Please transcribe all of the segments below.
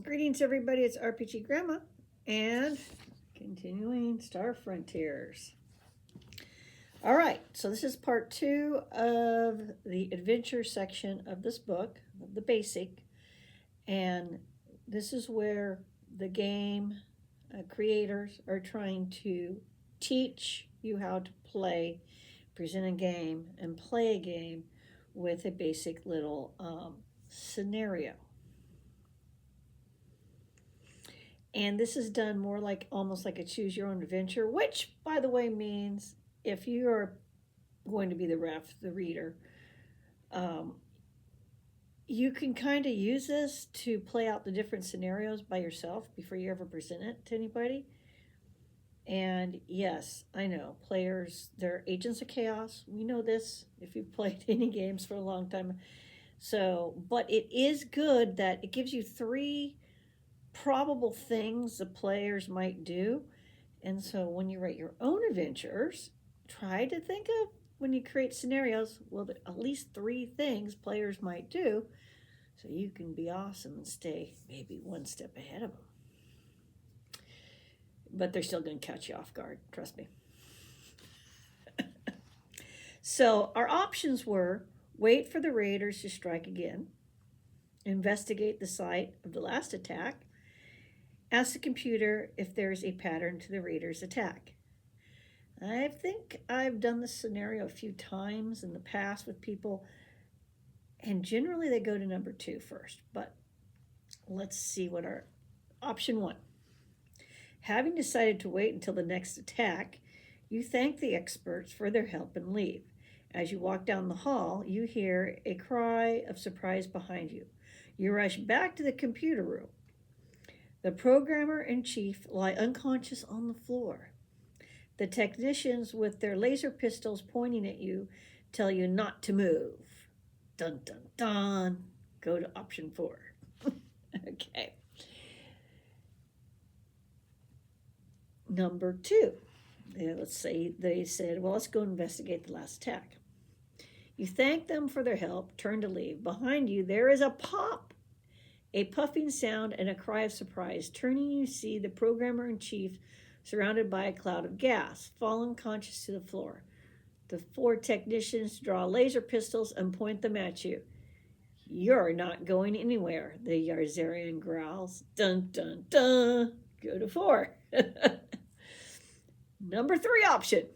Greetings, everybody. It's RPG Grandma and continuing Star Frontiers. All right, so this is part 2 of the adventure section of this book, of the basic, and this is where the game creators are trying to teach you how to play, present a game, and play a game with a basic little scenario. And this is done more like almost like a choose your own adventure, which, by the way, means if you are going to be the ref, the reader, um, you can kind of use this to play out the different scenarios by yourself before you ever present it to anybody. And yes, I know players, they're agents of chaos. We know this if you've played any games for a long time. So, but it is good that it gives you 3 probable things the players might do. And so when you write your own adventures, try to think of when you create scenarios, well, at least 3 things players might do so you can be awesome and stay maybe one step ahead of them. But they're still going to catch you off guard, trust me. So our options were wait for the raiders to strike again, investigate the site of the last attack, ask the computer if there's a pattern to the raiders' attack. I think I've done this scenario a few times in the past with people, and generally they go to number 2 first. But let's see what our option 1. Having decided to wait until the next attack, you thank the experts for their help and leave. As you walk down the hall, you hear a cry of surprise behind you. You rush back to the computer room. The programmer in chief lie unconscious on the floor. The technicians with their laser pistols pointing at you tell you not to move. Dun dun dun. Go to option 4. Okay. Number 2. Let's say they said, well, let's go investigate the last attack. You thank them for their help, turn to leave. Behind you, there is a pop, a puffing sound, and a cry of surprise. Turning, you see the programmer in chief surrounded by a cloud of gas, fall unconscious to the floor. The 4 technicians draw laser pistols and point them at you. You're not going anywhere, the Yarzarian growls. Dun dun dun. Go to 4. Number 3 option.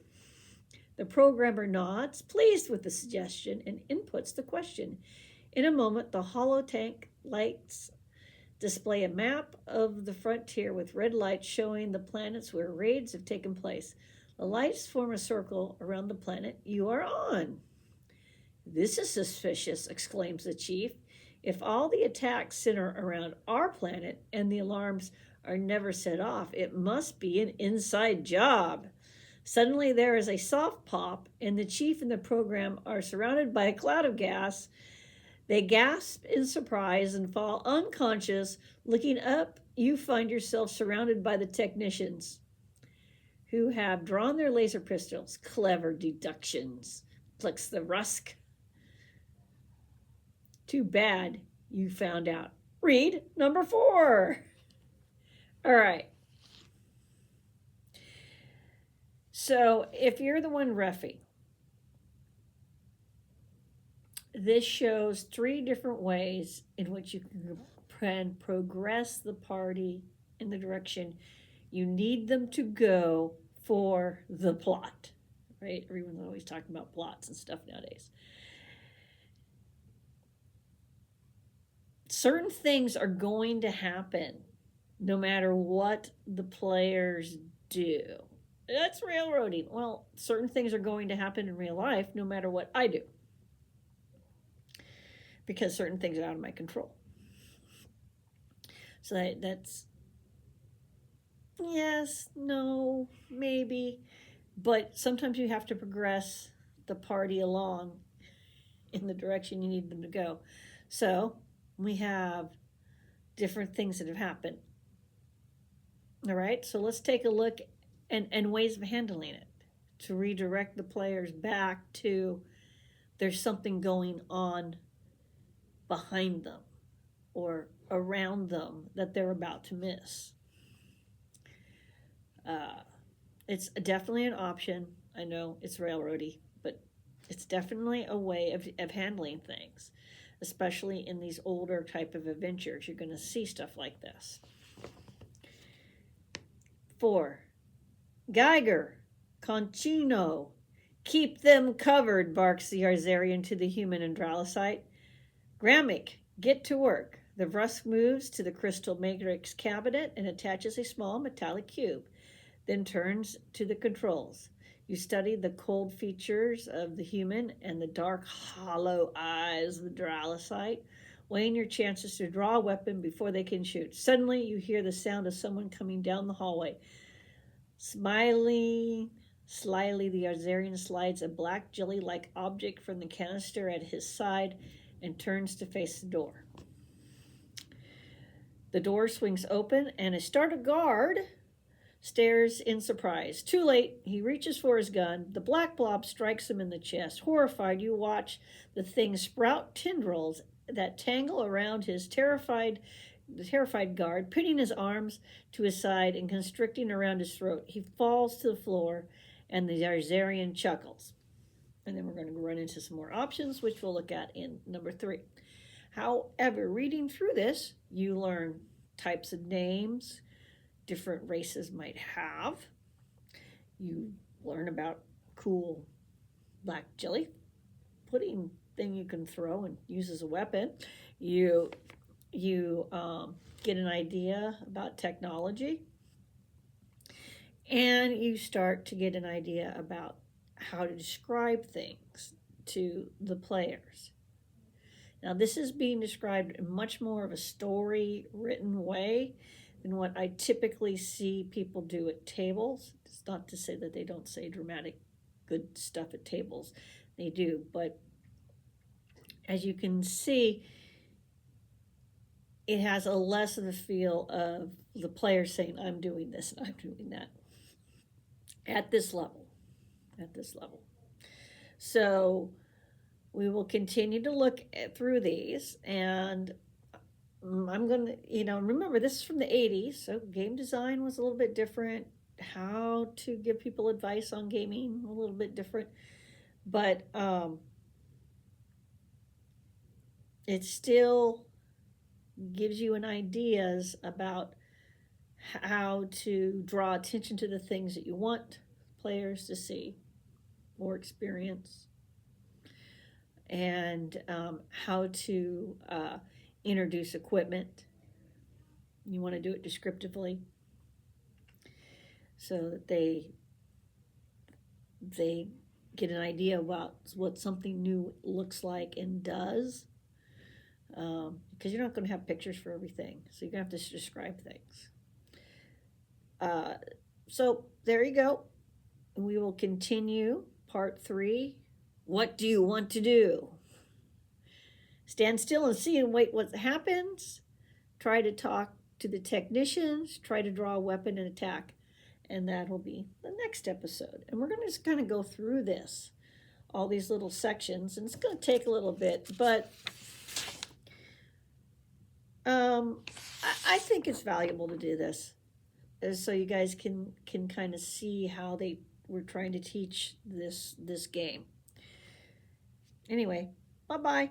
The programmer nods, pleased with the suggestion, and inputs the question. In a moment, the holotank lights display a map of the frontier with red lights showing the planets where raids have taken place. The lights form a circle around the planet you are on. This is suspicious, exclaims the chief. If all the attacks center around our planet and the alarms are never set off, it must be an inside job. Suddenly there is a soft pop, and the chief and the program are surrounded by a cloud of gas. They gasp in surprise and fall unconscious. Looking up, you find yourself surrounded by the technicians who have drawn their laser pistols. Clever deductions, clicks the Rusk. Too bad you found out. Read number 4. All right. So if you're the one reffing, this shows 3 different ways in which you can progress the party in the direction you need them to go for the plot, right? Everyone's always talking about plots and stuff nowadays. Certain things are going to happen no matter what the players do. That's railroading. Well, certain things are going to happen in real life no matter what I do, because certain things are out of my control. So that's yes, no, maybe, but sometimes you have to progress the party along in the direction you need them to go. So we have different things that have happened. All right, so let's take a look and ways of handling it to redirect the players back to there's something going on behind them. or around them that they're about to miss. It's definitely an option. I know it's railroady, but it's definitely a way of handling things, especially in these older type of adventures. You're going to see stuff like this. 4. Geiger, Conchino. Keep them covered, barks the Arzarian to the human Andralicite. Gramick, get to work. The Vrusk moves to the crystal matrix cabinet and attaches a small metallic cube, then turns to the controls. You study the cold features of the human and the dark, hollow eyes of the Dralicite, weighing your chances to draw a weapon before they can shoot. Suddenly, you hear the sound of someone coming down the hallway. Slyly, the Arzarian slides a black jelly-like object from the canister at his side and turns to face the door. The door swings open, and a startled guard stares in surprise. Too late, he reaches for his gun. The black blob strikes him in the chest. Horrified, you watch the thing sprout tendrils that tangle around his terrified guard, pinning his arms to his side and constricting around his throat. He falls to the floor, and the Arzarian chuckles. And then we're going to run into some more options, which we'll look at in number 3. However, reading through this, you learn types of names different races might have. You learn about cool black jelly pudding thing you can throw and use as a weapon. You get an idea about technology, and you start to get an idea about how to describe things to the players. Now, this is being described in much more of a story written way than what I typically see people do at tables. It's not to say that they don't say dramatic good stuff at tables. They do, but as you can see, it has a less of a feel of the player saying, I'm doing this and I'm doing that at this level. So we will continue to look through these, and I'm going to, remember this is from the 80s, so game design was a little bit different. How to give people advice on gaming, a little bit different. But it still gives you an ideas about how to draw attention to the things that you want players to see or experience, and how to introduce equipment. You want to do it descriptively so that they get an idea about what something new looks like and does, because you're not going to have pictures for everything, so you're going to have to describe things. So there you go. We will continue part 3. What do you want to do? Stand still and see and wait what happens. Try to talk to the technicians. Try to draw a weapon and attack. And that'll be the next episode. And we're going to just kind of go through this, all these little sections. And it's going to take a little bit, but I think it's valuable to do this, so you guys can kind of see how they were trying to teach this game. Anyway, bye-bye.